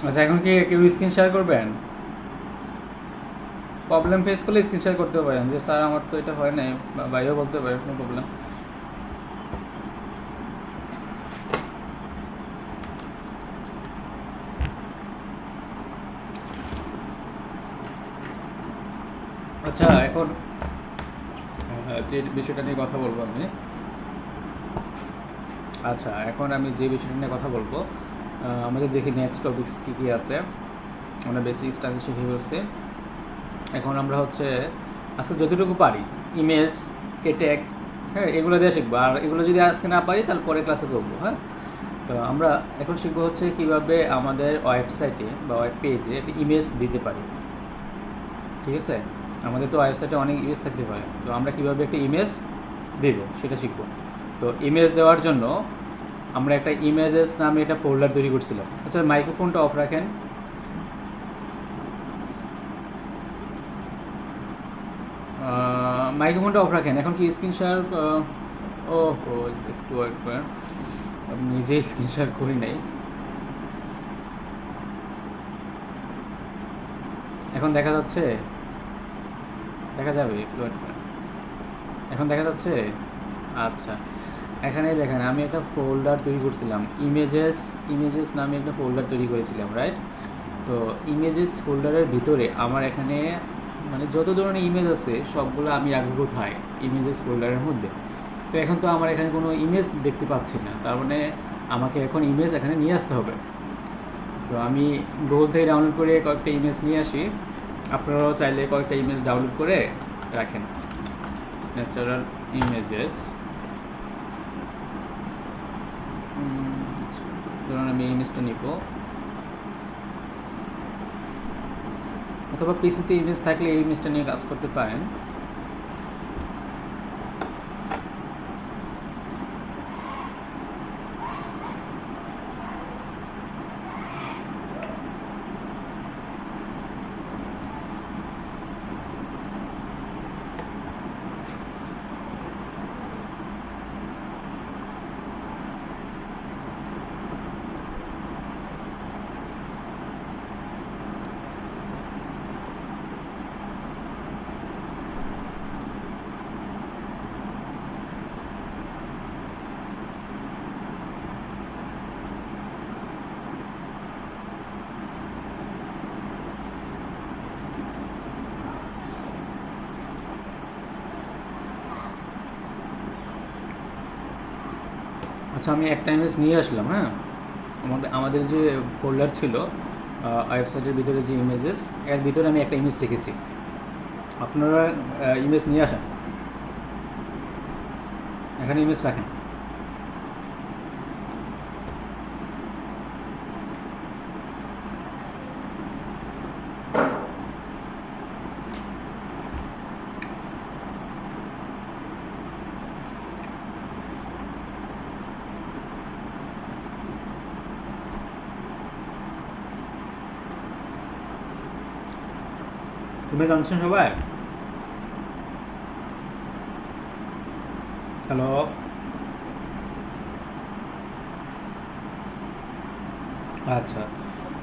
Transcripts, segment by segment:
আচ্ছা, এখন কি কেউ স্ক্রিন শেয়ার করবেন? প্রবলেম ফেস করলে স্ক্রিন শেয়ার করতে পারেন যে স্যার আমার তো এটা হয় নাই, বা ভাইও বলতে পারে, কোনো প্রবলেম। আচ্ছা, এখন যে বিষয়টা নিয়ে কথা বলবো আমি, আচ্ছা এখন আমি যে বিষয়টা নিয়ে কথা বলবো, আমাদের দেখি নেক্সট টপিকস কী কী আছে। আমরা বেসিক স্টাডি শিখে ফেলছি। এখন আমরা হচ্ছে আজকে যতটুকু পারি ইমেজ, এটেক, হ্যাঁ এগুলো দিয়ে শিখবো। আর এগুলো যদি আজকে না পারি তাহলে পরে ক্লাসে করবো। হ্যাঁ, তো আমরা এখন শিখবো হচ্ছে কীভাবে আমাদের ওয়েবসাইটে বা ওয়েব পেজে একটা ইমেজ দিতে পারি। ঠিক আছে, আমাদের তো ওয়েবসাইটে অনেক ইমেজ থাকতে পারে, তো আমরা কীভাবে একটা ইমেজ দেব সেটা শিখবো। তো ইমেজ দেওয়ার জন্য আমরা একটা ইমেজেস নামে একটা ফোল্ডার তৈরি করছিলাম। আচ্ছা, মাইক্রোফোনটা অফ রাখেন। মাইক্রোফোনটা অফ রাখেন। এখন কি স্ক্রিন শেয়ার? ও ও, একটু ওয়েট করেন, আমি নিজেই স্ক্রিন শেয়ার করি নাই। এখন দেখা যাচ্ছে? দেখা যাবে? একটু ওয়েট করেন। এখন দেখা যাচ্ছে? আচ্ছা, এখানে দেখেন আমি একটা ফোল্ডার তৈরি করছিলাম, ইমেজেস। ইমেজেস নামে একটা ফোল্ডার তৈরি করেছিলাম, রাইট? তো ইমেজেস ফোল্ডারের ভিতরে আমার এখানে মানে যত ধরনের ইমেজ আছে সবগুলো আমি রাখবো কোথায়? ইমেজেস ফোল্ডারের মধ্যে। তো এখন তো আমার এখানে কোনো ইমেজ দেখতে পাচ্ছি না, তার মানে আমাকে এখন ইমেজ এখানে নিয়ে আসতে হবে। তো আমি গুগল থেকে ডাউনলোড করে কয়েকটা ইমেজ নিয়ে আসি। আপনারাও চাইলে কয়েকটা ইমেজ ডাউনলোড করে রাখেন। ন্যাচারাল ইমেজেস, ধরুন আমি ইমেজটা নিব, অথবা পিসিতে ইমেজ থাকলে এই ইমেজটা নিয়ে কাজ করতে পারেন। আচ্ছা, আমি একটা ইমেজ নিয়ে আসলাম। হ্যাঁ, আমাদের যে ফোল্ডার ছিল ওয়েবসাইটের ভিতরে যে ইমেজেস, এর ভিতরে আমি একটা ইমেজ রেখেছি। আপনারা ইমেজ নিয়ে আসেন, এখানে ইমেজ রাখেন। ইমেজ আনছেন সবাই? হ্যালো? আচ্ছা,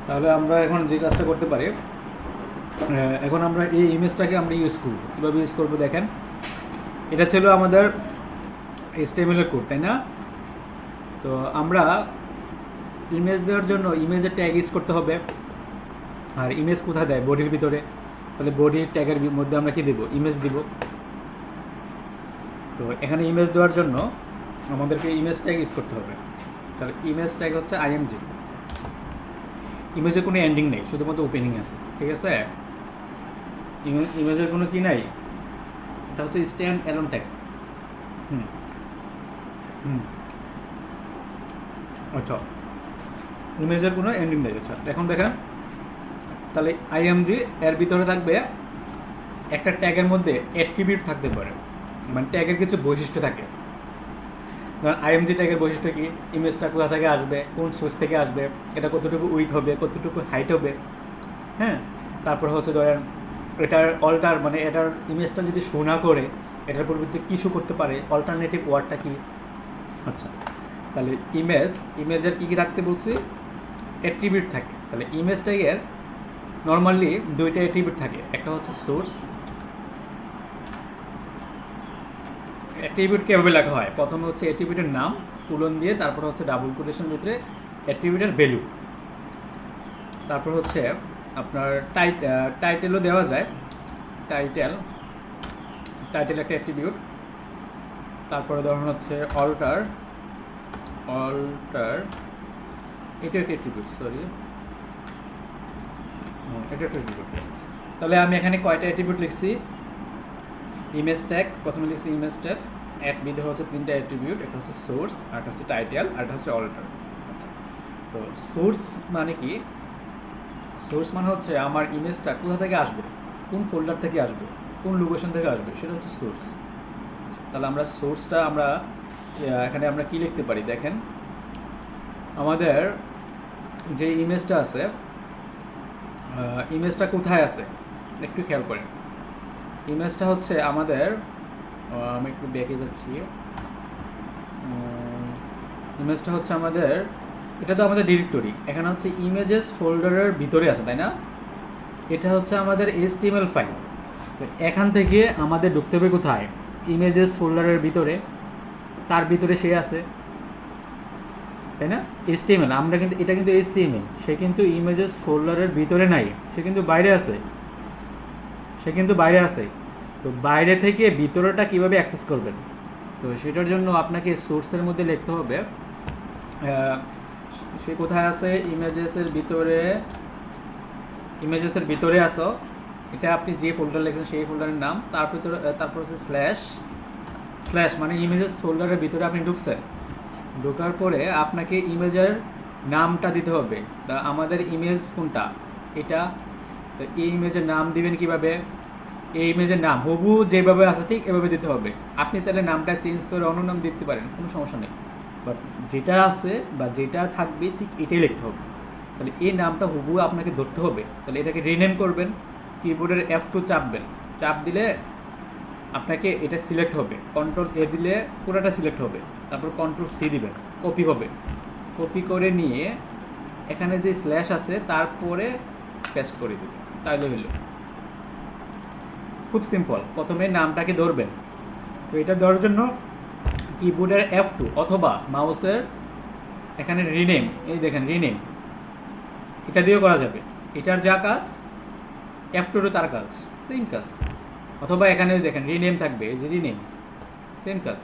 তাহলে আমরা এখন যে কাজটা করতে পারি, এখন আমরা এই ইমেজটাকে আমরা ইউজ করব। কীভাবে ইউজ করবো দেখেন, এটা ছিল আমাদের HTML কোড, তাই না? তো আমরা ইমেজ দেওয়ার জন্য ইমেজের ট্যাগ ইউজ করতে হবে। আর ইমেজ কোথায় দেয়? বডির ভিতরে। তাহলে বডির ট্যাগের মধ্যে আমরা কি দেব? ইমেজ দিব। তো এখানে ইমেজ দেওয়ার জন্য আমাদেরকে ইমেজ ট্যাগ ইউজ করতে হবে। তাহলে ইমেজ ট্যাগ হচ্ছে IMG। ইমেজের কোনো এন্ডিং নেই, শুধুমাত্র ওপেনিং আছে। ঠিক আছে, ইমেজের কোনো কি নাই, এটা হচ্ছে স্ট্যান্ড অ্যালোন ট্যাগ। হুম হুম আচ্ছা, ইমেজের কোনো এন্ডিং নেই। আচ্ছা, এখন দেখেন, তাহলে IMG এর ভিতরে থাকবে একটা ট্যাগের মধ্যে অ্যাট্রিবিউট থাকতে পারে, মানে ট্যাগের কিছু বৈশিষ্ট্য থাকে। ধরেন IMG ট্যাগের বৈশিষ্ট্য কি? ইমেজটা কোথা থেকে আসবে, কোন সোর্স থেকে আসবে, এটা কতটুকু উইথ হবে, কতটুকু হাইট হবে। হ্যাঁ, তারপর হচ্ছে ধরেন এটার অল্টার, মানে এটার ইমেজটা যদি শো না করে এটার পরিবর্তে কী শো করতে পারে, অল্টারনেটিভ ওয়ার্ডটা কি। আচ্ছা, তাহলে ইমেজের কী কী থাকতে বলছি? অ্যাট্রিবিউট থাকে। তাহলে ইমেজ ট্যাগের নর্মালি দুইটা অ্যাট্রিবিউট থাকে, একটা হচ্ছে সোর্স। অ্যাট্রিবিউট কীভাবে লেখা হয়, প্রথমে হচ্ছে অ্যাট্রিবিউটের নাম কোলন দিয়ে, তারপর হচ্ছে ডাবল কোটেশন ভিতরে অ্যাট্রিবিউটের ভ্যালু, তারপর হচ্ছে আপনার টাইটেলও দেওয়া যায়, টাইটেল একটা অ্যাট্রিবিউট। তারপরে ধরুন হচ্ছে অল্টার এটা একটা অ্যাট্রিবিউট, সরি এটা একটা অ্যাট্রিবিউট। তাহলে আমি এখানে কয়টা অ্যাট্রিবিউট লিখছি, ইমেজ ট্যাগ প্রথমে লিখছি, ইমেজ ট্যাগ এক বিধে হচ্ছে তিনটা অ্যাট্রিবিউট, একটা হচ্ছে সোর্স, আরেকটা হচ্ছে টাইটেল, আরেকটা হচ্ছে অল্টার। আচ্ছা, তো সোর্স মানে কি, সোর্স মানে হচ্ছে আমার ইমেজটা কোথা থেকে আসবে, কোন ফোল্ডার থেকে আসবে, কোন লোকেশন থেকে আসবে, সেটা হচ্ছে সোর্স। তাহলে আমরা সোর্সটা আমরা এখানে আমরা কি লিখতে পারি, দেখেন আমাদের যে ইমেজটা আছে, ইমেজটা কোথায় আছে একটু খেয়াল করেন। ইমেজটা হচ্ছে আমাদের, আমি একটু ব্যাকে যাচ্ছি, ইমেজটা হচ্ছে আমাদের, এটা তো আমাদের ডিরেক্টরি, এখানে হচ্ছে ইমেজেস ফোল্ডারের ভিতরে আছে, তাই না? এটা হচ্ছে আমাদের HTML ফাইল, এখান থেকে আমাদের ঢুকতে হবে কোথায়, ইমেজেস ফোল্ডারের ভিতরে, তার ভিতরে সে আছে, তাই না? HTML, আমরা কিন্তু এটা কিন্তু HTML, সে কিন্তু ইমেজেস ফোল্ডারের ভিতরে নাই, সে কিন্তু বাইরে আছে, তো বাইরে থেকে ভিতরেটা কিভাবে অ্যাক্সেস করবেন, তো সেটার জন্য আপনাকে সোর্সের মধ্যে লিখতে হবে সে কোথায় আছে, ইমেজেসের ভিতরে আসো, এটা আপনি যে ফোল্ডার লিখছেন সেই ফোল্ডারের নাম, তারপর হচ্ছে স্ল্যাশ মানে ইমেজেস ফোল্ডারের ভিতরে আপনি ঢুকছেন, ঢোকার পরে আপনাকে ইমেজের নামটা দিতে হবে। তা আমাদের ইমেজ কোনটা, এটা, তো এই ইমেজের নাম দিবেন কিভাবে, এই ইমেজের নাম হুবহু যেভাবে আছে ঠিক এভাবে দিতে হবে। আপনি চাইলে নামটা চেঞ্জ করে অন্য নাম দিতে পারেন, কোনো সমস্যা নেই, বাট যেটা আছে বা যেটা থাকবে ঠিক এটাই লিখতে হবে। তাহলে এই নামটা হুবহু আপনাকে ধরতে হবে। তাহলে এটাকে রিনেম করবেন, কিবোর্ডের F2 চাপবেন, চাপ দিলে আপনাকে এটা সিলেক্ট হবে, কন্ট্রোল A দিলে পুরোটা সিলেক্ট হবে, তারপর কন্ট্রোল C দিবেন, কপি হবে, কপি করে নিয়ে এখানে যে স্ল্যাশ আছে তারপরে পেস্ট করে দেবেন, তাহলে হলো। খুব সিম্পল, প্রথমে নামটাকে ধরবেন, তো এটা ধরার জন্য কিবোর্ডের F2 অথবা মাউসের এখানে রিনেম, এই দেখেন রিনেম, এটা দিয়েও করা যাবে, এটার যা কাজ F2 তার কাজ, সেম কাজ। অথবা এখানে দেখেন রিনেম থাকবে, এই যে রিনেম, সেম কাজ,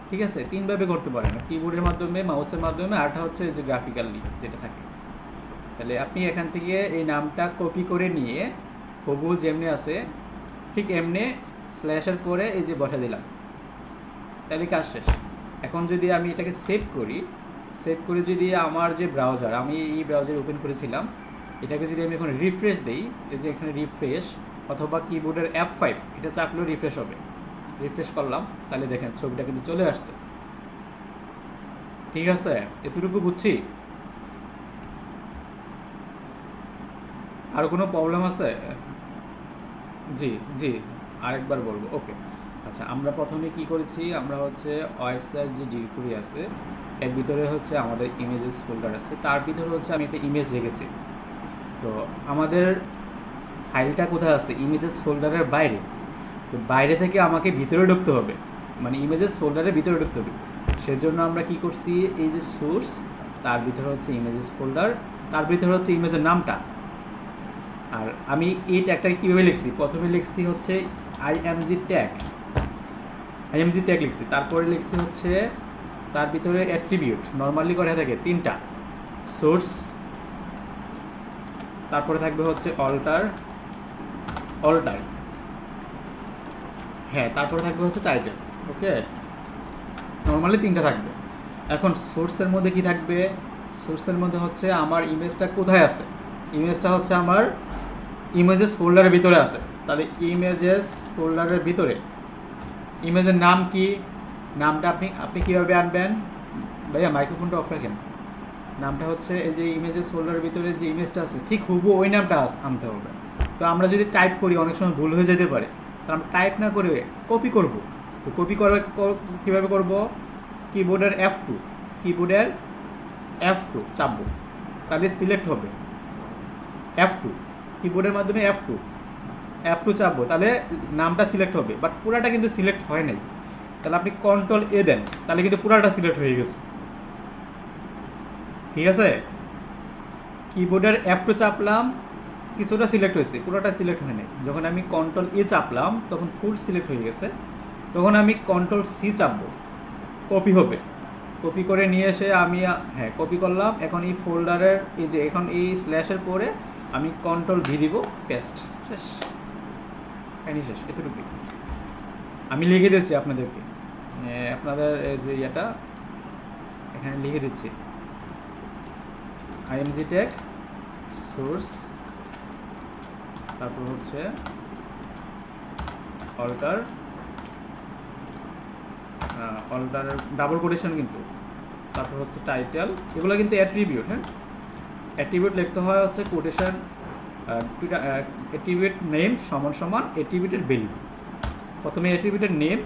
ঠিক আছে? তিনভাবে করতে পারেন, কিবোর্ডের মাধ্যমে, মাউসের মাধ্যমে, আরটা হচ্ছে যে গ্রাফিক্যালি যেটা থাকে। তাহলে আপনি এখান থেকে এই নামটা কপি করে নিয়ে হুবহু যেমনি আছে ঠিক এমনি স্ল্যাশের পরে এই যে বসা দিলাম, তাহলে কাজ শেষ। এখন যদি আমি এটাকে সেভ করে যদি আমার যে ব্রাউজার, আমি এই ব্রাউজার ওপেন করেছিলাম, এটাকে যদি আমি এখন রিফ্রেশ দিই, এই যে এখানে রিফ্রেশ অথবা কিবোর্ডের F5 এটা চাপলেও রিফ্রেশ হবে, রিফ্রেশ করলাম, তাহলে দেখেন ছবিটা কিন্তু চলে আসছে, ঠিক আছে? এতটুকু বুঝছি, আর কোনো প্রবলেম আছে? জি আরেকবার বলবো, ওকে। আচ্ছা, আমরা প্রথমে কি করেছি, আমরা হচ্ছে ওয়েবসাইট যে ডিরেক্টরি আছে এর ভিতরে হচ্ছে আমাদের ইমেজেস ফোল্ডার আছে, তার ভিতরে হচ্ছে আমি একটা ইমেজ রেখেছি। তো আমাদের ফাইলটা কোথায় আছে, ইমেজেস ফোল্ডারের বাইরে, তো বাইরে থেকে আমাকে ভিতরে ঢুকতে হবে, মানে ইমেজেস ফোল্ডারের ভিতরে ঢুকতে হবে। সেজন্য আমরা কি করছি, এই যে সোর্স, তার ভিতরে হচ্ছে ইমেজেস ফোল্ডার, তার ভিতরে হচ্ছে ইমেজের নামটা। আর আমি এই ট্যাগটাকে কীভাবে লিখছি, প্রথমে লিখছি হচ্ছে IMG ট্যাগ লিখছি, তারপরে লিখছি হচ্ছে তার ভিতরে অ্যাট্রিবিউট নর্মালি করা থাকে তিনটা, সোর্স, তারপরে থাকবে হচ্ছে অল্টার, হ্যাঁ, তারপরে থাকবে হচ্ছে টাইটেল, ওকে, নর্মালি তিনটা থাকবে। এখন সোর্সের মধ্যে কি থাকবে, সোর্সের মধ্যে হচ্ছে আমার ইমেজটা কোথায় আছে, ইমেজটা হচ্ছে আমার ইমেজেস ফোল্ডারের ভিতরে আছে, তাহলে ইমেজেস ফোল্ডারের ভিতরে ইমেজের নাম কি, নামটা আপনি কীভাবে আনবেন, ভাইয়া মাইক্রোফোনটা অফ রাখেন। নামটা হচ্ছে এই যে ইমেজেস ফোল্ডারের ভিতরে যে ইমেজটা আছে ঠিক হুবহু ওই নামটা আনতে হবে। তো আমরা যদি টাইপ করি অনেক সময় ভুল হয়ে যেতে পারে, তো আমরা টাইপ না করে কপি করব। তো কপি কীভাবে করব, কিবোর্ডের F2 চাপবো, তাহলে সিলেক্ট হবে, F2, কিবোর্ডের মাধ্যমে F2 চাপবো, তাহলে নামটা সিলেক্ট হবে, বাট পুরাটা কিন্তু সিলেক্ট হয় নাই। তাহলে আপনি কন্ট্রোল এ দেন, তাহলে কিন্তু পুরাটা সিলেক্ট হয়ে গেছে। ঠিক আছে, কিবোর্ডের F2 চাপলাম, কিছুটা সিলেক্ট হয়েছে, পুরোটা সিলেক্ট হয় নাই। যখন আমি কন্ট্রোল এ চাপলাম তখন ফুল সিলেক্ট হয়ে গেছে। তখন আমি কন্ট্রোল সি চাপবো, কপি হবে। কপি করে নিয়ে এসে আমি হ্যাঁ কপি করলাম। এখন এই ফোল্ডারের এই যে এখন এই স্ল্যাশের পরে আমি কন্ট্রোল ভি দিব, পেস্ট, শেষ, কাহিনি শেষ। এতটুকুই আমি লিখে দিচ্ছি আপনাদেরকে, আপনাদের এই যে ইয়েটা এখানে লিখে দিচ্ছি, IMG ট্যাগ সোর্স, তারপর হচ্ছে অল্টার ডাবল কোটেশন কিন্তু, তারপর হচ্ছে টাইটেল, এগুলো কিন্তু অ্যাট্রিবিউট। হ্যাঁ, অ্যাট্রিবিউট লিখতে হয় হচ্ছে কোটেশন, অ্যাট্রিবিউট নেম সমান সমান অ্যাট্রিবিউটের ভ্যালু। প্রথমে অ্যাট্রিবিউটের নেম,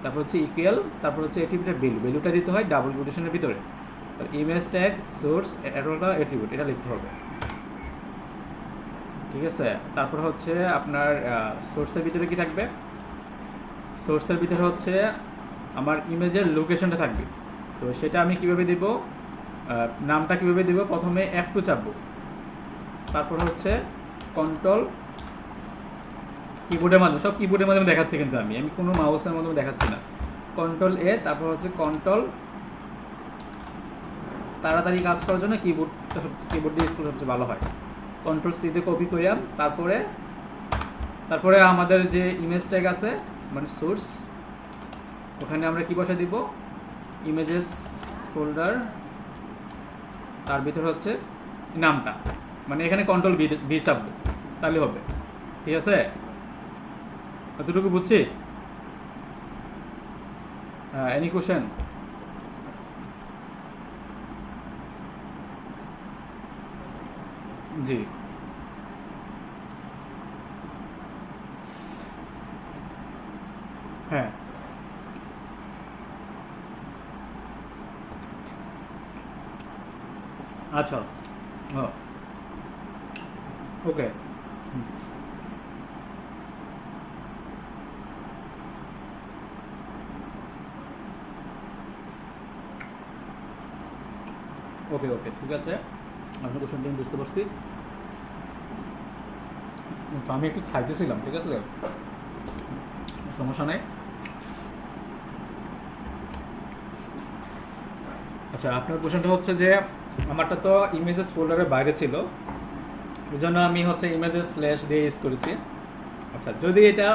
তারপর হচ্ছে ইকুয়াল, তারপর হচ্ছে অ্যাট্রিবিউটের ভ্যালু, ভ্যালুটা দিতে হয় ডাবল কোটেশনের ভিতরে। ইমেজ ট্যাগ সোর্স অ্যাট্রিবিউট, এটা লিখতে হবে। ঠিক আছে, তারপর হচ্ছে আপনার সোর্সের ভিতরে কি থাকবে, সোর্সের ভিতরে হচ্ছে আমার ইমেজের লোকেশনটা থাকবে। তো সেটা আমি কিভাবে দিব, নামটা কিভাবে দিব, প্রথমে F2 চাপবো, তারপর হচ্ছে কন্ট্রোল, কিবোর্ডের মাধ্যমে, সব কিবোর্ডের মাধ্যমে দেখাচ্ছি কিন্তু আমি কোনো মাউসের মাধ্যমে দেখাচ্ছি না। কন্ট্রোল এ, তারপর হচ্ছে কন্ট্রোল, তাড়াতাড়ি কাজ করার জন্য কিবোর্ড দিয়ে স্কুল সবচেয়ে ভালো হয়। কন্ট্রোল সি দিয়ে কপি করলাম, তারপরে আমাদের যে ইমেজ ট্যাগ আছে মানে সোর্স, ওখানে আমরা কি বসে দিব, ইমেজেস ফোল্ডার, তার ভিতরে হচ্ছে নামটা, মানে এখানে কন্ট্রোল ভি চাপবো, তাহলে হবে। ঠিক আছে, এতটুকু বুঝছি। Any question? জি, হ্যাঁ, আচ্ছা, ওকে, ওকে ওকে ঠিক আছে, আপনার কোশ্চেনটা আমি বুঝতে পারছি। তো আমি একটু খাইতেছিলাম, ঠিক আছে, সমস্যা নেই। আচ্ছা, আপনার কোশ্চেনটা হচ্ছে যে আমারটা তো ইমেজেস ফোল্ডারের বাইরে ছিল, এই জন্য আমি হচ্ছে ইমেজেস স্ল্যাশ দিয়ে ইউজ করেছি। আচ্ছা, যদি এটা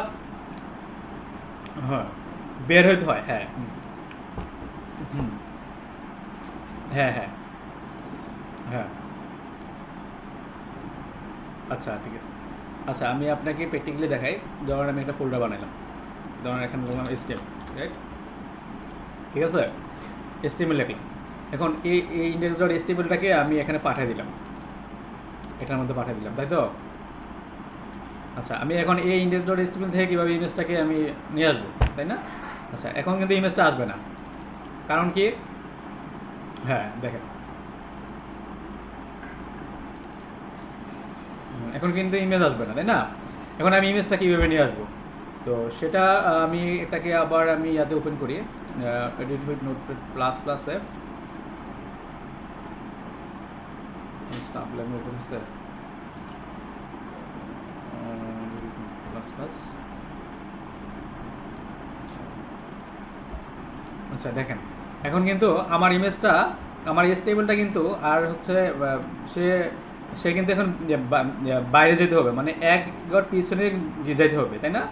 হ্যাঁ বের হইতে হয়, হ্যাঁ হ্যাঁ হ্যাঁ হ্যাঁ, আচ্ছা ঠিক আছে। আচ্ছা, আমি আপনাকে প্র্যাকটিক্যালি দেখাই। ধরুন আমি একটা ফোল্ডার বানাইলাম, ধরুন এখানে বললাম HTML, রাইট? ঠিক আছে, HTML লিখলাম। এখন এই index.htmlটাকে আমি এখানে পাঠিয়ে দিলাম, এটার মধ্যে পাঠিয়ে দিলাম, তাই তো? আচ্ছা, আমি এখন এই index.html থেকে কীভাবে ইমেজটাকে আমি নিয়ে আসবো, তাই না? আচ্ছা, এখন কিন্তু ইমেজটা আসবে না, কারণ কি? হ্যাঁ, দেখেন, এখন কিন্তু ইমেজ আসবে না, তাই না? এখন আমি ইমেজটা কীভাবে নিয়ে আসবো, তো সেটা আমি এটাকে আবার আমি ইয়াতে ওপেন করি, edit with notepad plus A, Sublime open হচ্ছে প্লাস। আচ্ছা, দেখেন, এখন কিন্তু আমার ইমেজটা, আমার HTML-টা কিন্তু আর হচ্ছে সে কিন্তু এখন বাইরে যেতে হবে, মানে এক ঘর পিছনে যেতে হবে, তাই না?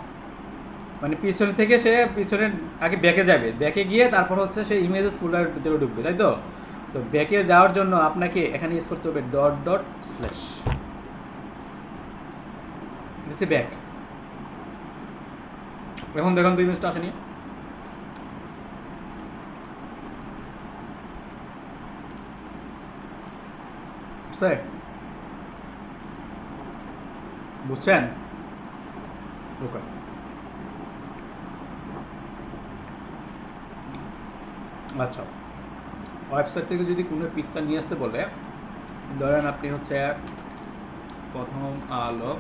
মানে পিছনে থেকে সে পিছনে আগে ব্যাকে যাবে, ব্যাকে গিয়ে তারপর হচ্ছে সে ইমেজেস ফোল্ডারের ভিতরে ঢুকবে, তাই তো? তো ব্যাকে যাওয়ার জন্য আপনাকে এখানে ইউজ করতে হবে // দিচ্ছি ব্যাক। এখন দেখুন তো ইমেজটা আসেনি, বুঝছেন? ওকে, আচ্ছা, ওয়েবসাইট থেকে যদি কোনো পিকচার নিয়ে আসতে বলে, ধরেন আপনি হচ্ছে প্রথম আলো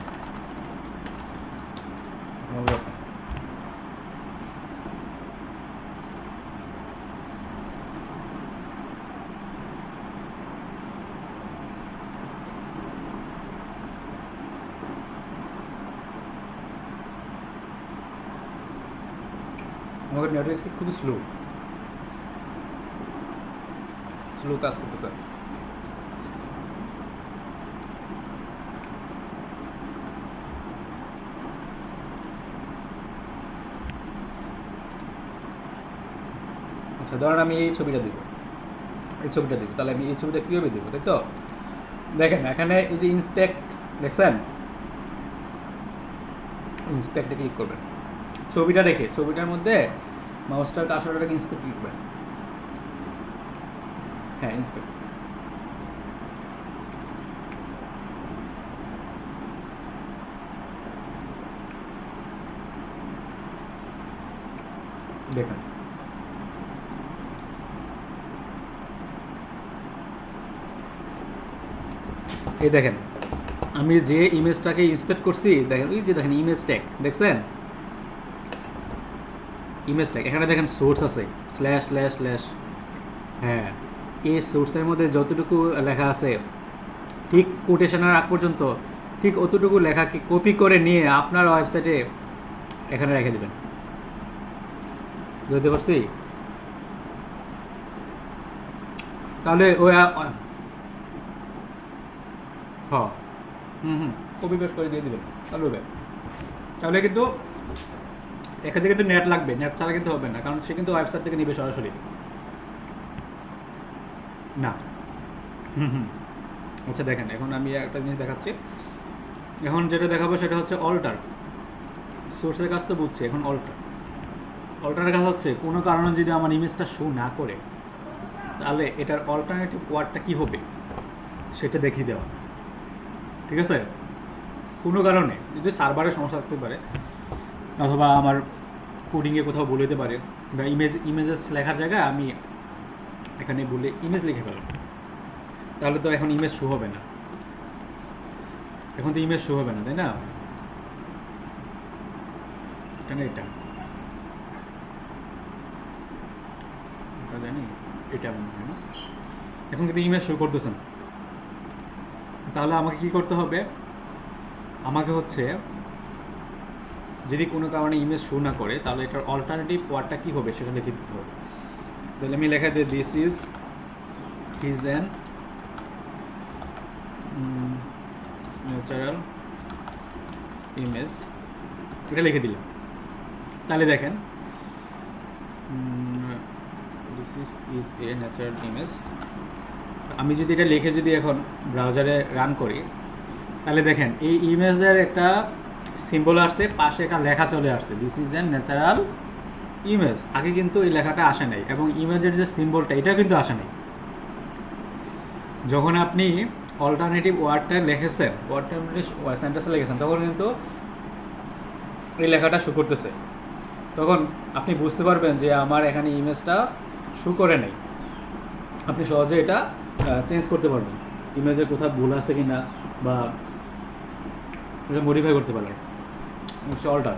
আমাদের নেটওয়ার্ক স্পিড খুবই স্লো কাজ করতেছে। আচ্ছা ধরেন আমি এই ছবিটা দিব, তাহলে আমি এই ছবিটা কীভাবে দেবো, তাই তো? দেখেন এখানে এই যে ইন্সপেক্ট দেখছেন, ইন্সপেক্টে ক্লিক করবেন, ছবিটা রেখে ছবিটার মধ্যে মাউসটার কার্সরটাকে ইন্সপেক্ট ক্লিক করবেন। হ্যাঁ ইন্সপেক্ট, দেখেন এই দেখেন আমি যে ইমেজটাকে ইন্সপেক্ট করছি, দেখেন এই যে দেখেন ইমেজ ট্যাগ দেখছেন, ইমেজ ট্যাগ এখানে দেখেন সোর্স আছে স্ল্যাশ স্ল্যাশ স্ল্যাশ। হ্যাঁ এই সোর্সের মধ্যে যতটুকু লেখা আছে ঠিক কোটেশনের আগ পর্যন্ত ঠিক অতটুকু লেখাকে কপি করে নিয়ে আপনার ওয়েবসাইটে এখানে রেখে দেবেন। বুঝতে পারছি? তাহলে ওই হ্যাঁ কপি পেস্ট করে দিয়ে দেবেন, তাহলে কিন্তু এখান থেকে কিন্তু নেট লাগবে, নেট ছাড়া কিন্তু হবে না, কারণ সে কিন্তু ওয়েবসাইট থেকে নিবে সরাসরি না। আচ্ছা দেখেন এখন আমি একটা জিনিস দেখাচ্ছি, এখন যেটা দেখাবো সেটা হচ্ছে অল্টার। সোর্সের কাজ তো বুঝছি, এখন অল্টারের কাজ হচ্ছে কোনো কারণে যদি আমার ইমেজটা শো না করে তাহলে এটার অল্টারনেটিভ ওয়ার্ডটা কী হবে সেটা দেখিয়ে দেওয়া। ঠিক আছে? কোনো কারণে যদি সার্ভারের সমস্যা থাকতে পারে অথবা আমার কোডিংয়ে কোথাও বলে দিতে পারে, বা ইমেজেস লেখার জায়গায় আমি এখানে বলে ইমেজ লিখে ফেলাম, তাহলে তো এখন ইমেজ শো হবে না, এখন তো ইমেজ শো হবে না, তাই না? এখানে এটা জানি এটা মনে হয় না, এখন কিন্তু ইমেজ শো করতেছেন। তাহলে আমাকে কি করতে হবে, আমাকে হচ্ছে যদি কোনো কারণে ইমেজ শো না করে তাহলে এটার অল্টারনেটিভ ওয়ার্ডটা কী হবে সেটা লিখে দিতে হবে। তাহলে আমি লেখা দিই this is an natural image, এটা লিখে দিলাম। তাহলে দেখেন this is a natural image, আমি যদি এটা লিখে যদি এখন ব্রাউজারে রান করি তাহলে দেখেন এই ইমেজের একটা সিম্বল আসছে, পাশে একটা লেখা চলে আসছে this is an natural image. আগে কিন্তু এই লেখাটা আসে নাই এবং ইমেজের যে সিম্বলটা এটাও কিন্তু আসে নাই। যখন আপনি অল্টারনেটিভ ওয়ার্ডটা লিখেছেন, সেন্টেন্সে লিখেছেন, তখন কিন্তু এই লেখাটা শো করতেছে, তখন আপনি বুঝতে পারবেন যে আমার এখানে ইমেজটা শো করে নেই। আপনি সহজে এটা চেঞ্জ করতে পারবেন, ইমেজে কোথাও ভুল আছে কি না বা এটা মডিফাই করতে পারবেন। হচ্ছে অল্টার,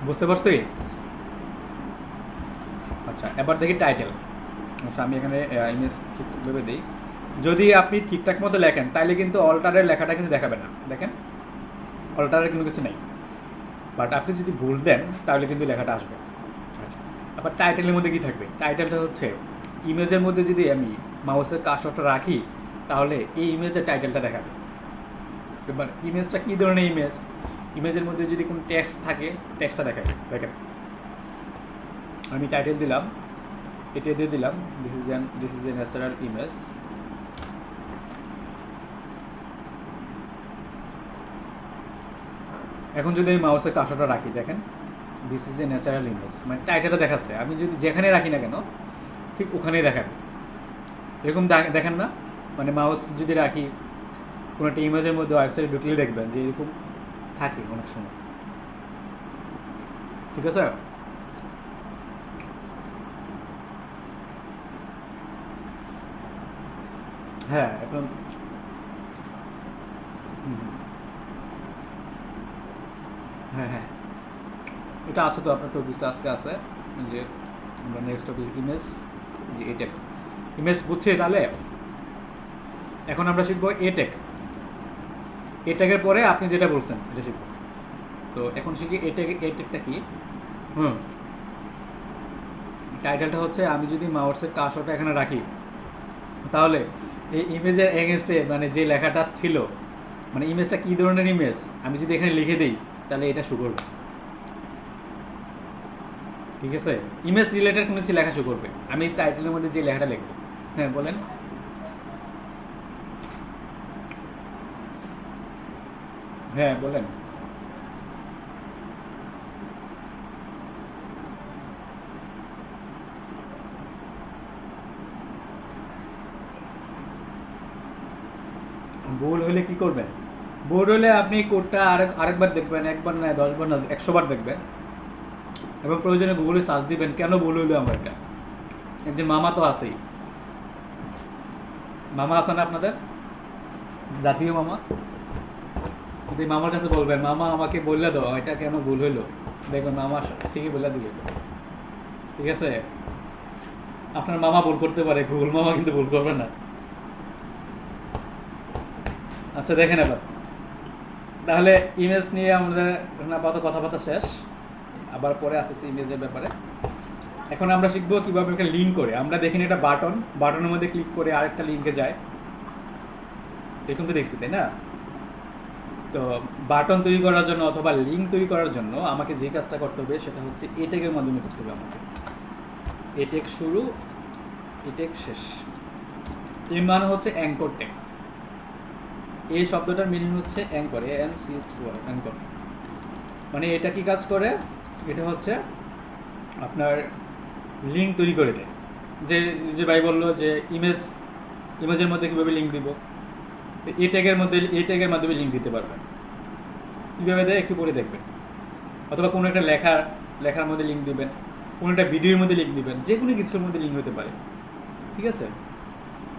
বুঝতে পারছি? আচ্ছা এবার দেখি টাইটেল। আচ্ছা আমি এখানে ইমেজ ঠিকভাবে দিই, যদি আপনি ঠিকঠাক মতো লেখেন তাইলে কিন্তু অল্টারের লেখাটা কিন্তু দেখাবে না, দেখেন অল্টারের কোনো কিছু নেই, বাট আপনি যদি ভুল দেন তাহলে কিন্তু লেখাটা আসবে। আচ্ছা আবার টাইটেলের মধ্যে কী থাকবে, টাইটেলটা হচ্ছে ইমেজের মধ্যে যদি আমি মাউসের কার্সরটা রাখি তাহলে এই ইমেজের টাইটেলটা দেখাবে। এবার ইমেজটা কী ধরনের ইমেজ, ইমেজের মধ্যে যদি কোনো টেক্সট থাকে টেক্সটটা দেখাবে। দেখেন আমি টাইটেল দিলাম, এটা দিয়ে দিলাম this is a natural image. এখন যদি আমি মাউসের কার্সরটা রাখি দেখেন this is a natural image, মানে টাইটেলটা দেখাচ্ছে, আমি যদি যেখানে রাখি না কেন ঠিক ওখানেই দেখাবে। এরকম দেখেন না, মানে মাউস যদি রাখি কোনো একটা ইমেজের মধ্যে ওয়েবসাইটে ঢুকলে দেখবেন যে এরকম থাকে অনেক সময়। ঠিক আছে? হ্যাঁ এখন হুম, হ্যাঁ হ্যাঁ, এটা আছে তো আপনার টপিকস আজকে আছে যে আমরা নেক্সট টপিক ইমেজ, যে এটেক ইমেজ বুঝছি। তাহলে এখন আমরা শিখবো এটেক। এটেকের পরে আপনি যেটা বলছেন এটা শিখবো। তো এখন শিখি এটেক। এটেকটা কি? হুম, টাইটেলটা হচ্ছে আমি যদি মাউসের কার্সরটা এখানে রাখি তাহলে এই ইমেজের এগেনস্টে মানে যে লেখাটা ছিল, মানে ইমেজটা কী ধরনের ইমেজ আমি যদি এখানে লিখে দিই তাহলে এটা শো করবে। ঠিক আছে, ইমেজ রিলেটেড কোনো কিছু লেখা শো করবে আমি টাইটেলের মধ্যে যে লেখাটা লিখবো। হ্যাঁ বলেন। হ্যাঁ বলেন। ভুল হলে কি করবেন? ভুল হলে আপনি কোডটা আরেকবার দেখবেন, একবার না 10 বার না 100 বার দেখবেন, এবং প্রয়োজনে গুগলে সার্চ দিবেন কেন ভুল হইলো আমার এটা। একজন মামা তো আছেই, মামা আছে না আপনাদের, জাতীয় মামা। যদি মামার কাছে বলবেন মামা আমাকে বললে দাও এটা কেন ভুল হইলো, দেখবেন মামা ঠিকই বলে দিবে। ঠিক আছে, আপনার মামা ভুল করতে পারে, গুগল মামা কিন্তু ভুল করবে না। আচ্ছা দেখেন এবার, তাহলে ইমেজ নিয়ে আমাদের আপাতত কথাবার্তা শেষ, আবার পরে আসতেছি ইমেজের ব্যাপারে। এখন আমরা শিখবো কীভাবে একটা লিঙ্ক করে। আমরা দেখিনি একটা বাটন, বাটনের মধ্যে ক্লিক করে আরেকটা লিঙ্কে যায়, এরকম তো দেখছি তাই না? তো বাটন তৈরি করার জন্য অথবা লিঙ্ক তৈরি করার জন্য আমাকে যে কাজটা করতে হবে সেটা হচ্ছে এটেকের মাধ্যমে করতে হবে আমাকে। এটেক শুরু, এটেক শেষ। এর মানে হচ্ছে অ্যাঙ্কর টেক। এই শব্দটার মিনিং হচ্ছে অ্যাঙ্কর, অ্যাঙ্কর। মানে এটা কি কাজ করে? এটা হচ্ছে আপনার লিঙ্ক তৈরি করে দেয়। যে যে ভাই বললো যে ইমেজের মধ্যে কীভাবে লিঙ্ক দিব, এ ট্যাগের মধ্যে এ ট্যাগের মাধ্যমে লিঙ্ক দিতে পারবেন। কীভাবে দেয় একটু পরে দেখবেন। অথবা কোনো একটা লেখার মধ্যে লিঙ্ক দিবেন, কোনো একটা ভিডিওর মধ্যে লিঙ্ক দিবেন, যে কোনো কিছুর মধ্যে লিঙ্ক হতে পারে। ঠিক আছে,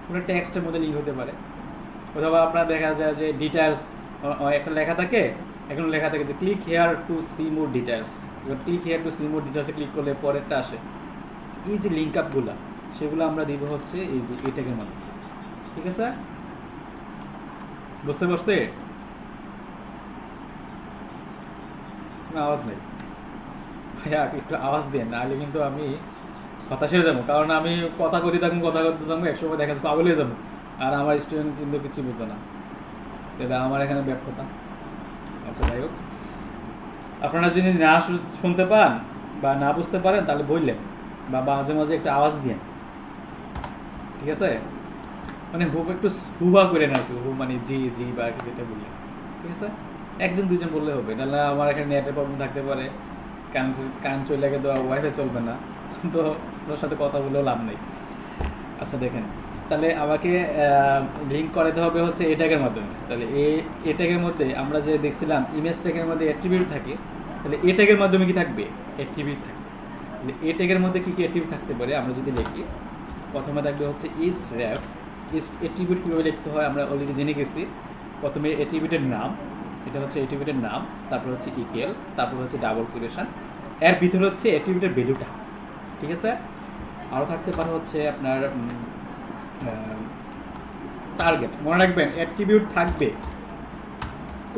কোনো টেক্সটের মধ্যে লিঙ্ক হতে পারে। অথবা আপনার দেখা যায় যে ডিটেলস একটা লেখা থাকে, এখন লেখা থাকে যে click here to see more details. এবার click here to see more ডিটেলসে ক্লিক করলে পরেরটা আসে। এই যে লিঙ্ক আপগুলো সেগুলো আমরা দিব হচ্ছে এই যে এই ট্যাগের মাধ্যমে। ঠিক আছে, বুঝতে পারছে? আওয়াজ নেই ভাইয়া, একটু আওয়াজ দেন, নাহলে কিন্তু আমি হতাশ হয়ে যাবো। কারণ আমি কথা কথি থাকবো 1সময় দেখা যাচ্ছে পাগল হয়ে যাবো, আর আমার স্টুডেন্ট কিন্তু কিছু বুঝতো না। এটা আমার এখানে ব্যর্থতা। আচ্ছা যাই হোক, আপনারা যদি না শুনতে পান বা না বুঝতে পারেন তাহলে বললেন, বা মাঝে মাঝে একটু আওয়াজ দিয়ে। ঠিক আছে, মানে একটু হুহা করে না, একটু মানে জি জি বা যেটা বললেন। ঠিক আছে, 1-2জন বললে হবে, নাহলে আমার এখানে নেটের প্রবলেম থাকতে পারে, কান চলে গেলে তো ওয়াইফাই চলবে না, তো তোর সাথে কথা বলেও লাভ নেই। আচ্ছা দেখেন, তাহলে আমাকে লিঙ্ক করাতে হবে হচ্ছে এ ট্যাগের মাধ্যমে। তাহলে এ ট্যাগের মধ্যে আমরা যে দেখছিলাম ইমেজ ট্যাগের মধ্যে অ্যাট্রিবিউট থাকে, তাহলে এ ট্যাগের মাধ্যমে কি থাকবে? অ্যাট্রিবিউট থাকবে। তাহলে এ ট্যাগের মধ্যে কী কী অ্যাট্রিবিউট থাকতে পারে আমরা যদি লিখি, প্রথমে থাকবে হচ্ছে ইজ রেফ। ইজ অ্যাট্রিবিউট কীভাবে লিখতে হয় আমরা অলরেডি জেনে গেছি। প্রথমে অ্যাট্রিবিউটের নাম, এটা হচ্ছে অ্যাট্রিবিউটের নাম, তারপর হচ্ছে ইকুয়াল, তারপর হচ্ছে ডাবল কোটেশন, এর ভিতরে হচ্ছে অ্যাট্রিবিউটের ভ্যালুটা। ঠিক আছে, আরও থাকতে পারে হচ্ছে আপনার টার্গেট। মনে রাখবেন অ্যাট্রিবিউট থাকবে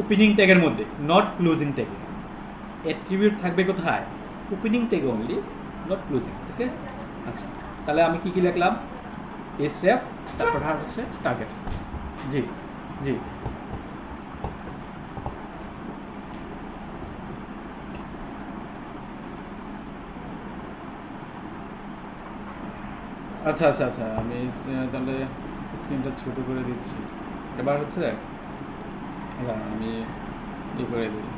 ওপেনিং ট্যাগের মধ্যে, নট ক্লোজিং ট্যাগে। অ্যাট্রিবিউট থাকবে কোথায়? ওপেনিং ট্যাগে অনলি, নট ক্লোজিং। ওকে, আচ্ছা তাহলে আমি কী কী লিখলাম? এসরেফ, তারপর হচ্ছে টার্গেট। জি জি, আচ্ছা আচ্ছা আচ্ছা, আমি তাহলে স্ক্রিনটা ছোটো করে দিচ্ছি। এবার হচ্ছে আমি করে দিই,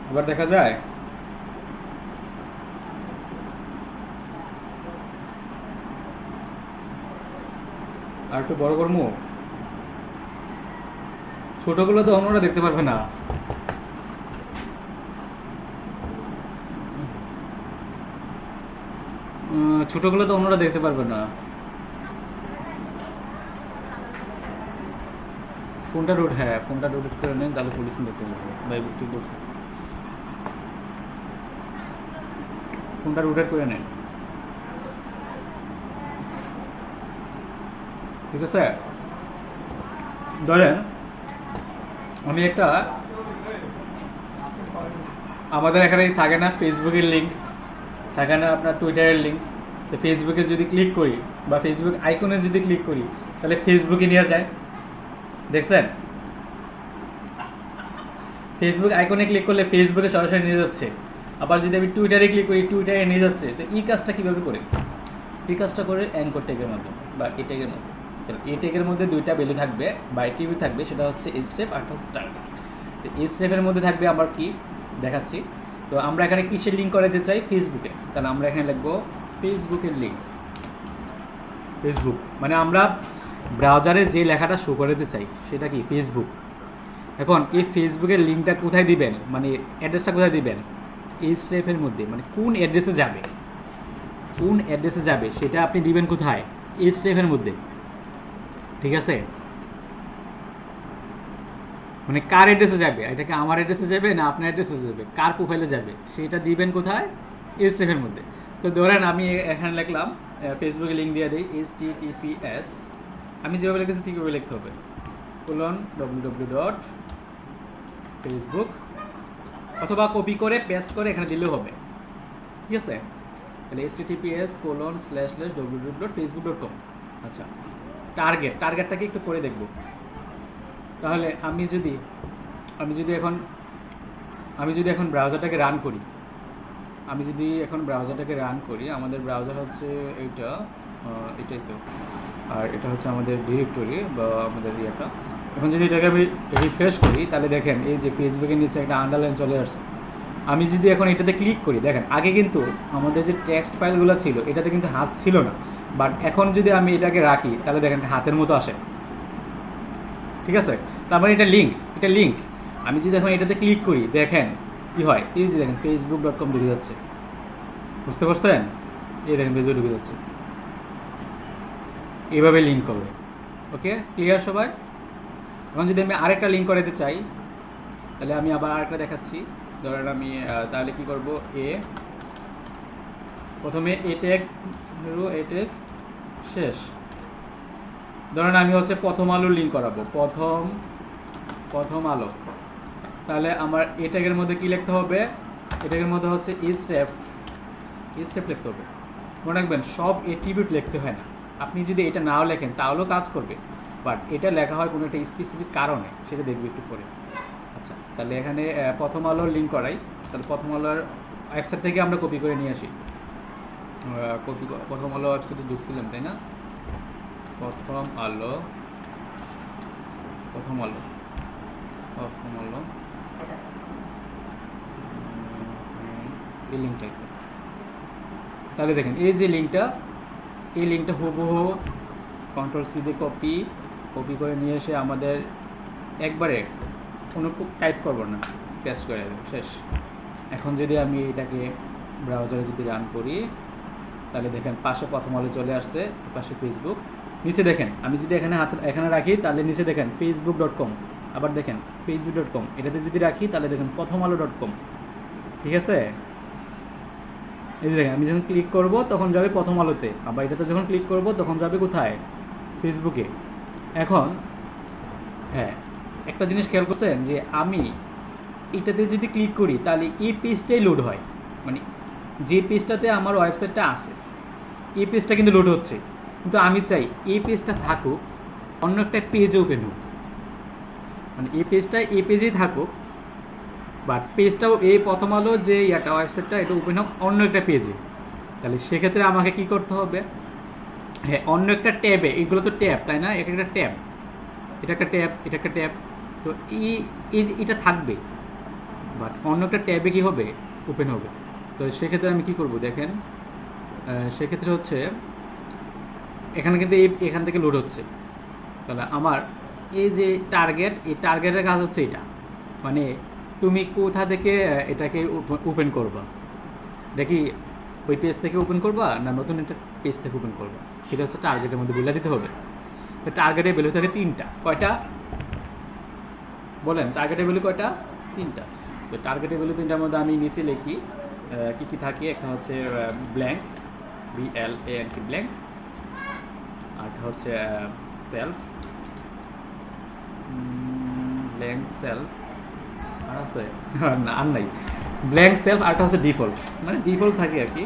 এবার দেখা যায়। আর একটু বড় করবো, ছোটোগুলো তো অন্যরা দেখতে পারবে না। ছোটোগুলো তো অন্যরা দেখতে পারবে না। ফোনটা রোড, হ্যাঁ ফোনটা রোটেট করে নেন, তাহলে পুলিশ দেখতে যাবো। ভাই ঠিক করছে, ফোনটা রোটেট করে নেন, ঠিক আছে। ধরেন আমি একটা, আমাদের এখানে থাকে না ফেসবুকের লিঙ্ক, থাকে না আপনার টুইটারের লিঙ্ক, তো ফেসবুকে যদি ক্লিক করি বা ফেসবুক আইকনে যদি ক্লিক করি তাহলে ফেসবুকে নিয়ে যায়, দেখছেন? ফেসবুক আইকনে ক্লিক করলে ফেসবুকে সরাসরি নিয়ে যাচ্ছে, আবার যদি আমি টুইটারে ক্লিক করি টুইটারে নিয়ে যাচ্ছে। তো এই কাজটা কীভাবে করে? এই কাজটা করে অ্যাঙ্কর ট্যাগের মাধ্যমে বা এ ট্যাগের মাধ্যমে। এ ট্যাগের মধ্যে দুইটা ভ্যালু থাকবে বা টিভি থাকবে, সেটা হচ্ছে স্টেপ আর হচ্ছে টার্গেট। তো এই স্টেপের মধ্যে থাকবে আমার কি দেখাচ্ছি। তো আমরা এখানে কিসের লিঙ্ক করাতে চাই? ফেসবুকে। তাহলে আমরা এখানে লিখবো ফেসবুকের লিঙ্ক। ফেসবুক মানে আমরা ব্রাউজারে যে লেখাটা শো করাতে চাই সেটা কি? ফেসবুক। এখন এই ফেসবুকের লিঙ্কটা কোথায় দিবেন, মানে অ্যাড্রেসটা কোথায় দিবেন? এই স্টেপের মধ্যে, মানে কোন অ্যাড্রেসে যাবে, কোন অ্যাড্রেসে যাবে সেটা আপনি দিবেন কোথায়? এই স্টেপের মধ্যে, ঠিক আছে। মানে কার অ্যাড্রেসে যাবে, এটাকে আমার অ্যাড্রেসে যাবে না আপনার অ্যাড্রেসে যাবে, কার প্রোফাইলে যাবে সেটা দিবেন কোথায়? এই স্টেপের মধ্যে। তো ধরেন আমি এখানে লিখলাম ফেসবুকে লিঙ্ক দিয়ে দিই https, আমি যেভাবে লিখেছি ঠিকভাবে লিখতে হবে, www.facebook, অথবা কপি করে পেস্ট করে এখানে দিলেও হবে, ঠিক আছে। তাহলে https://www.facebook.com। আচ্ছা, টার্গেটটাকে একটু পরে দেখব। তাহলে আমি যদি এখন ব্রাউজারটাকে রান করি, আমাদের ব্রাউজার হচ্ছে এটাই তো, আর এটা হচ্ছে আমাদের ডিরেক্টরি বা আমাদের ইয়েটা। এখন যদি এটাকে আমি রিফ্রেশ করি তাহলে দেখেন এই যে ফেসবুকের নিচে একটা আন্ডারলাইন চলে আসছে। আমি যদি এখন এটাতে ক্লিক করি, দেখেন আগে কিন্তু আমাদের যে টেক্সট ফাইলগুলো ছিল এটাতে কিন্তু হাত ছিল না, বাট এখন যদি আমি এটাকে রাখি তাহলে দেখেন হাতের মতো আসে, ঠিক আছে। তারপরে এটা লিঙ্ক, আমি যদি এখন এটাতে ক্লিক করি দেখেন কি হয়, এই যে দেখেন facebook.com ঢুকে যাচ্ছে, বুঝতে পারছেন? এই দেখেন ফেসবুক ঢুকে যাচ্ছে, এইভাবে লিঙ্ক করবে। ওকে, ক্লিয়ার সবাই? এখন যদি আমি আরেকটা লিঙ্ক করাতে চাই তাহলে আমি আবার আরেকটা দেখাচ্ছি। ধরেন আমি তাহলে কি করব, প্রথমে এ ট্যাগ শেষ। ধরেন আমি হচ্ছে প্রথম আলোর লিঙ্ক করাবো, প্রথম আলো। তাহলে আমার এ ট্যাগের মধ্যে কি লিখতে হবে? এ ট্যাগের মধ্যে হচ্ছে স্টেপ লিখতে হবে। মনে রাখবেন সব অ্যাট্রিবিউট লিখতে হয় না, আপনি যদি এটা নাও লেখেন তাহলেও কাজ করবে, বাট এটা লেখা হয় কোনো একটা স্পেসিফিক কারণে, সেটা দেখবো একটু পরে। আচ্ছা, তাহলে এখানে প্রথম আলোর লিঙ্ক করাই। তাহলে প্রথম আলোর ওয়েবসাইট থেকে আমরা কপি করে নিয়ে আসি। প্রথম আলো ওয়েবসাইটে ঢুকছিলাম, তাই না? প্রথম আলো এই লিঙ্কটা। তাহলে দেখেন এই যে লিঙ্কটা হুবহু কন্ট্রোল-সি দিয়ে কপি করে নিয়ে এসে আমাদের একবারে কোনো টাইপ করবো না, পেস্ট করে দেবো, শেষ। এখন যদি আমি এটাকে ব্রাউজারে যদি রান করি তাহলে দেখেন পাশে প্রথম আলো চলে আসছে, পাশে ফেসবুক, নিচে দেখেন আমি যদি এখানে রাখি তাহলে নিচে দেখেন facebook.com, আবার দেখেন facebook.com, এটাতে যদি রাখি তাহলে দেখেন prothomalo.com, ঠিক আছে। এই যে দেখেন আমি যখন ক্লিক করব তখন যাবে প্রথম আলোতে, আবার এটাতে যখন ক্লিক করব তখন যাবে কোথায়? ফেসবুকে। এখন হ্যাঁ, একটা জিনিস খেয়াল করছেন যে আমি এটাতে যদি ক্লিক করি তাহলে এই পেজটাই লোড হয়, মানে যে পেজটাতে আমার ওয়েবসাইটটা আছে এই পেজটা কিন্তু লোড হচ্ছে, কিন্তু আমি চাই এই পেজটা থাকুক, অন্য একটা পেজে ওপেন হোক, মানে এই পেজেই থাকুক, বাট পেজটাও এই প্রথম আলো যে ওয়েবসাইটটা এটা ওপেন হোক অন্য একটা পেজে। তাহলে সেক্ষেত্রে আমাকে কি করতে হবে? হ্যাঁ, অন্য একটা ট্যাবে, এগুলো তো ট্যাব তাই না, এটা একটা ট্যাব, এটা একটা ট্যাব, তো এটা থাকবে, বাট অন্য একটা ট্যাবে কি হবে? ওপেন হবে। তো সেক্ষেত্রে আমি কি করব দেখেন, সেক্ষেত্রে হচ্ছে এখানে কিন্তু এখান থেকে লোড হচ্ছে। তাহলে আমার এই যে এই টার্গেটের কাজ হচ্ছে এটা, মানে তুমি কোথা থেকে এটাকে ওপেন করবা, দেখি ওই পেজ থেকে ওপেন করবা না নতুন একটা পেজ থেকে ওপেন করবা, সেটা হচ্ছে টার্গেটের মধ্যে বলে দিতে হবে। তো টার্গেটের ভ্যালু থাকে 3টা, কয়টা? বলেন টার্গেটের ভ্যালু কয়টা? 3টা। তো টার্গেটের ভ্যালু 3টার মধ্যে আমি নিচে লিখি কী কী থাকে। একটা হচ্ছে ব্ল্যাঙ্ক, BLANK ব্ল্যাঙ্ক, আরটা হচ্ছে সেলফ, ব্ল্যাঙ্ক সেলফ, আর আছে না, আর নাই, ব্ল্যাঙ্ক সেলফ, আরটা হচ্ছে ডিফল্ট, মানে ডিফল্ট থাকে আর কি,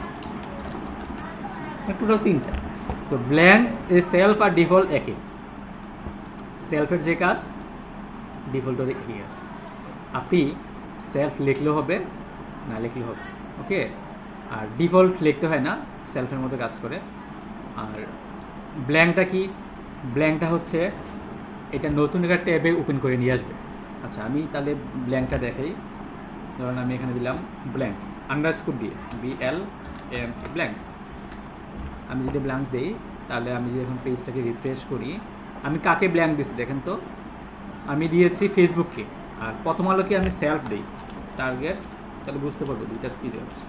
টোটাল 3টা। তো ব্ল্যাঙ্ক, সেলফ আর ডিফল্ট একই, সেলফের যে কাজ ডিফল্টের একই কাজ। আপনি সেলফ লিখলেও হবে, না লিখলেও হবে, ওকে। আর ডিফল্ট লিখতে হয় না, সেলফের মতো কাজ করে। আর ব্ল্যাঙ্কটা কি? ব্ল্যাঙ্কটা হচ্ছে এটা নতুন একটা ট্যাবে ওপেন করে নিয়ে আসবে। আচ্ছা, আমি তাহলে ব্ল্যাঙ্কটা দেখাই। ধরুন আমি এখানে দিলাম ব্ল্যাঙ্ক আন্ডারস্কোর দিয়ে, BLANK ব্ল্যাঙ্ক। আমি যদি ব্ল্যাঙ্ক দিই, তাহলে আমি যদি এখন পেজটাকে রিফ্রেশ করি, আমি কাকে ব্ল্যাঙ্ক দিচ্ছি দেখেন তো? আমি দিয়েছি ফেসবুককে। আর প্রথম আলোকে আমি সেলফ দিই টার্গেট, তাহলে বুঝতে পারবো দুইটার কী চলছে।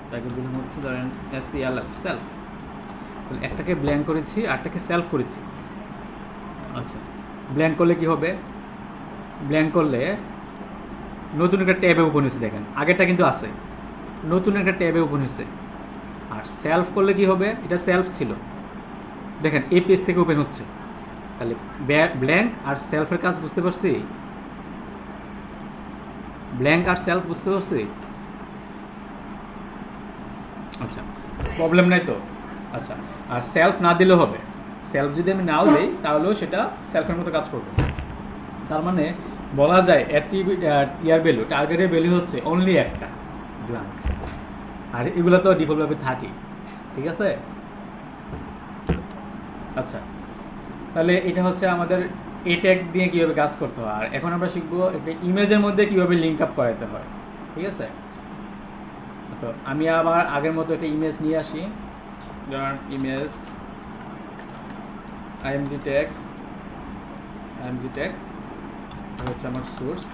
টার্গেট দিলাম হচ্ছে ধরেন SELF, সেলফ। তাহলে একটাকে ব্ল্যাঙ্ক করেছি, আরটাকে সেলফ করেছি। আচ্ছা, ব্ল্যাঙ্ক করলে কি হবে? ব্ল্যাঙ্ক করলে নতুন একটা ট্যাবে ওপেন হয়েছে, দেখেন আগেরটা কিন্তু আছে, নতুন একটা ট্যাবে ওপেন হয়েছে। আর সেলফ করলে কি হবে? এটা সেলফ ছিল, দেখেন এই পেজ থেকে ওপেন হচ্ছে। তাহলে ব্ল্যাঙ্ক আর সেলফের কাজ বুঝতে পারছি? ব্ল্যাঙ্ক আর সেলফ বুঝতে পারছি? আচ্ছা, প্রবলেম নাই তো? আচ্ছা, আর সেলফ না দিলেও হবে, সেলফ যদি আমি নাও দিই তাহলেও সেটা সেলফের মতো কাজ করবে। তার মানে বলা যায় টিআর ভ্যালু, টার্গেটের ভ্যালু হচ্ছে অনলি একটা, ব্ল্যাঙ্ক। আর এগুলো তো ডিফল্টভাবে থাকে, ঠিক আছে? আচ্ছা, তাহলে এটা হচ্ছে আমাদের এই ট্যাগ দিয়ে কীভাবে কাজ করতে হয়। আর এখন আমরা শিখবো একটা ইমেজের মধ্যে কীভাবে লিঙ্ক আপ করাতে হয়, ঠিক আছে? তো আমি আবার আগের মতো একটা ইমেজ নিয়ে আসি, ধরুন ইমেজ IMG ট্যাগ হচ্ছে আমার সোর্স,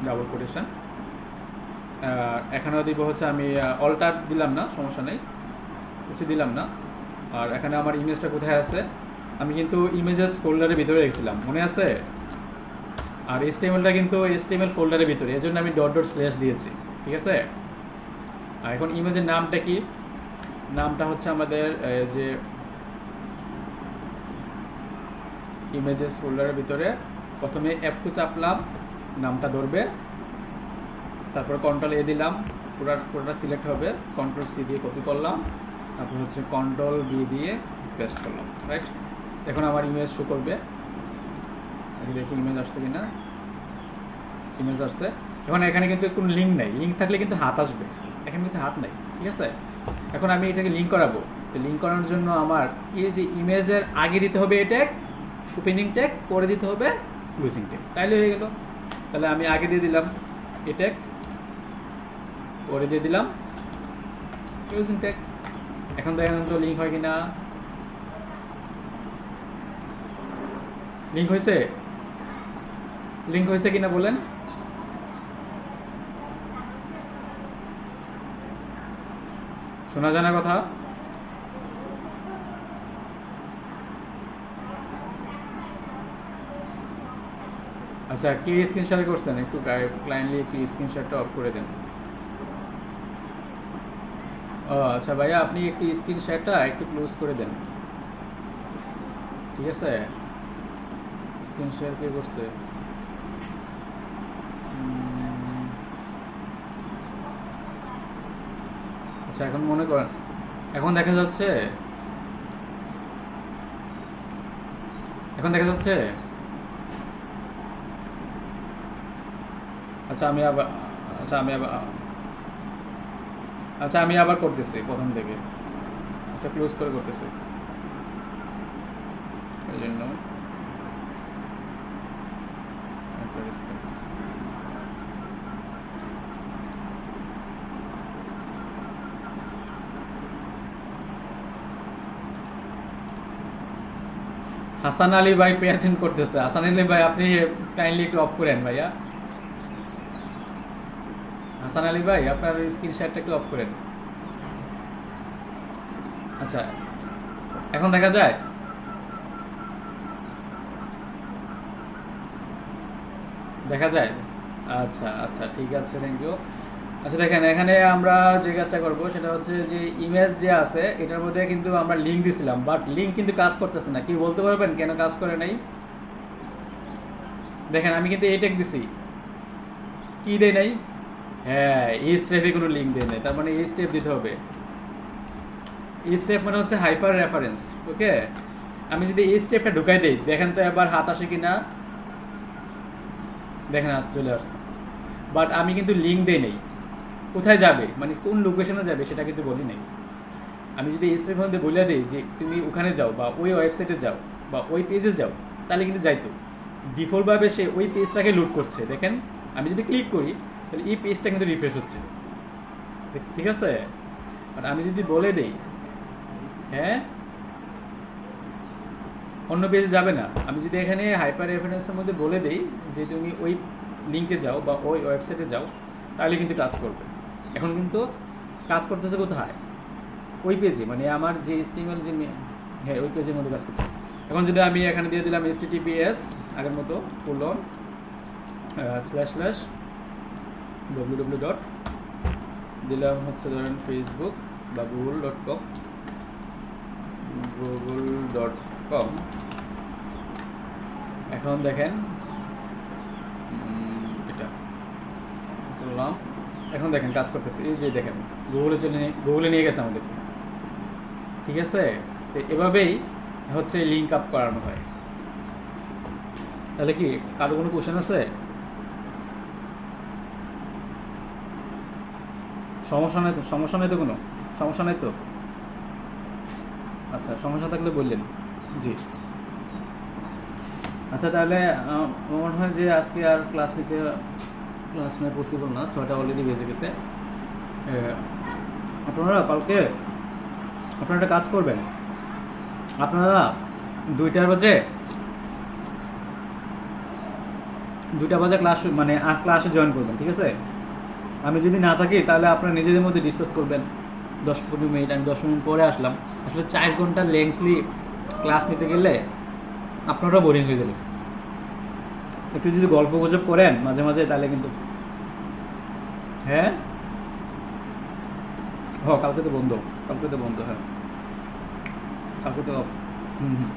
ডাবল কোটেশন। এখানেও দিব হচ্ছে আমি অল্টার দিলাম না, সমস্যা নেই, কিছু দিলাম না। আর এখানে আমার ইমেজটা কোথায় আছে? আমি কিন্তু ইমেজেস ফোল্ডারের ভিতরে রেখেছিলাম, মনে আছে? আর HTMLটা কিন্তু HTML ফোল্ডারের ভিতরে, এই জন্য আমি // দিয়েছি, ঠিক আছে? আর এখন ইমেজের নামটা কি? নামটা হচ্ছে আমাদের যে ইমেজেস ফোল্ডারের ভিতরে প্রথমে F2 চাপলাম, নামটা ধরবে, তারপর Ctrl A দিলাম, পুরোটা সিলেক্ট হবে, Ctrl C দিয়ে কপি করলাম, তারপর হচ্ছে Ctrl V দিয়ে পেস্ট করলাম, রাইট? এখন আমার ইমেজ শো করবে, দেখি ইমেজ আসছে কিনা। ইমেজ আসছে। এখন এখানে কিন্তু কোনো লিঙ্ক নাই, লিঙ্ক থাকলে কিন্তু হাত আসবে, এখানে কিন্তু হাত নাই, ঠিক আছে? এখন আমি এটাকে লিঙ্ক করাবো। তো লিঙ্ক করানোর জন্য আমার এই যে ইমেজের আগে দিতে হবে এই ট্যাগ, ওপেনিং ট্যাগ, পরে দিতে হবে ক্লোজিং ট্যাগ, তাইলে হয়ে গেল। তাহলে আমি আগে দিয়ে দিলাম এই ট্যাগ, পরে দিয়ে দিলাম ক্লোজিং ট্যাগ। এখন দেখেন তো লিঙ্ক হয় কিনা। লিঙ্ক হয়েছে? লিঙ্ক হয়েছে কিনা বলেন? শোনা যায় না কথা? আচ্ছা, কি স্ক্রিন শেয়ার করছেন? একটু কাইন্ডলি একটু স্ক্রিন শেয়ারটা অফ করে দেন। ও আচ্ছা ভাইয়া, আপনি একটু স্ক্রিন শেয়ারটা একটু ক্লোজ করে দেন, ঠিক আছে? স্ক্রিন শেয়ার কে করছে? আচ্ছা, এখন মনে করেন এখন দেখা যাচ্ছে? এখন দেখা যাচ্ছে? আচ্ছা আমি আবার করতেছি প্রথম থেকে। আচ্ছা, ক্লোজ করে করতেছি, এই জন্য হাসান আলী ভাই প্রেজেন্ট করতেছে। হাসান আলী ভাই, আপনি কাইন্ডলি একটু অফ করেন ভাইয়া। হাসান আলী ভাই, আপনার স্ক্রিন শেয়ারটা একটু অফ করেন। আচ্ছা, এখন দেখা যায়? দেখা যায়? আচ্ছা আচ্ছা, ঠিক আছে, থ্যাংক ইউ। আচ্ছা দেখেন, এখানে আমরা যে কাজটা করব সেটা হচ্ছে যে ইমেজ যে আছে এটার মধ্যে কিন্তু আমরা লিঙ্ক দিছিলাম, বাট লিঙ্ক কিন্তু কাজ করতেছে না। কি বলতে পারবেন কেন কাজ করে নাই? দেখেন আমি কিন্তু এই ট্যাগ দিছি, কি দেয় নাই? হ্যাঁ, এই স্টেপে কোনো লিঙ্ক দেয় নাই, তার মানে এই স্টেপ দিতে হবে। এই স্টেপ মানে হচ্ছে হাইপার রেফারেন্স। ওকে, আমি যদি এই স্টেপটা ঢুকাই দেই, দেখেন তো এবার হাত আসে কিনা। দেখেন হাত চলে আসছে, বাট আমি কিন্তু লিঙ্ক দেই নাই। কোথায় যাবে মানে কোন লোকেশনে যাবে সেটা কিন্তু বলি নাই। আমি যদি এই স্টেপের মধ্যে বলে দিই যে তুমি ওখানে যাও বা ওই ওয়েবসাইটে যাও বা ওই পেজে যাও, তাহলে কিন্তু যাইতো। ডিফল্টভাবে সে ওই পেজটাকে লোড করছে। দেখেন আমি যদি ক্লিক করি তাহলে এই পেজটা কিন্তু রিফ্রেশ হচ্ছে, ঠিক আছে। আর আমি যদি বলে দিই হ্যাঁ অন্য পেজে যাবে না, আমি যদি এখানে হাইপার রেফারেন্সের মধ্যে বলে দিই যে তুমি ওই লিঙ্কে যাও বা ওই ওয়েবসাইটে যাও, তাহলে কিন্তু কাজ করবে। এখন কিন্তু কাজ করতেছে কোথায়? ওই পেজে, মানে আমার যে HTML যে হ্যাঁ ওই পেজের মধ্যে কাজ করতে। এখন যদি আমি এখানে দিয়ে দিলাম HTTPS আগের মতো কোলন //www ডট দিলাম হচ্ছে ধরেন ফেসবুক বা google.com। এখন দেখেন এটা করলাম, এখন দেখেন কাজ করতেছে। এই যে দেখেন গুগলে নিয়ে গেছে আমাদেরকে, ঠিক আছে। তো এভাবেই হচ্ছে লিঙ্ক আপ করানো হয়। তাহলে কি কারো কোনো কোশ্চেন আছে? সমস্যা নাই তো? সমস্যা নাই তো? কোনো সমস্যা নাই তো? আচ্ছা, সমস্যা থাকলে বললেন। জি। আচ্ছা তাহলে আমার মনে হয় যে আজকে আর ক্লাস নেওয়া পসিবল না, 6টা অলরেডি বেজে গেছে। আপনারা কালকে আপনারা একটা কাজ করবেন, আপনারা 2টা বাজে ক্লাসে জয়েন করবেন, ঠিক আছে। আমি যদি না থাকি তাহলে আপনারা নিজেদের মধ্যে ডিসকাস করবেন 10-15 মিনিট। আমি 10 মিনিট পরে আসলাম। আসলে 4 ঘন্টা লেন্থলি ক্লাস নিতে গেলে আপনারাও বোরিং হয়ে যাবে। একটু যদি গল্প গুজব করেন মাঝে মাঝে তাহলে কিন্তু হ্যাঁ কালকে তো বন্ধ, হ্যাঁ কালকে তো হুম হুম।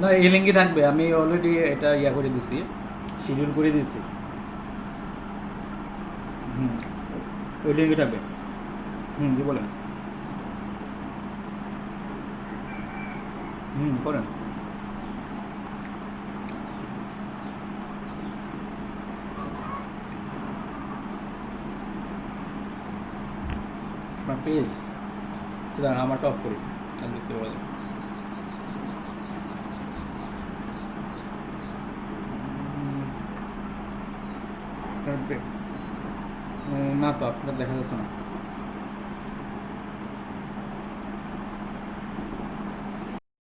না, এই লিঙ্কই থাকবে। আমি অলরেডি এটা করে দিছি, শিডিউল করে দিয়েছি। হুম, ওই লিঙ্কই থাকবে। জি বলেন। করেন। আপনার পেজ সেটা আমারটা অফ করি, তাহলে দেখতে পাওয়া যায়। না তো আপনার দেখা যাচ্ছে না।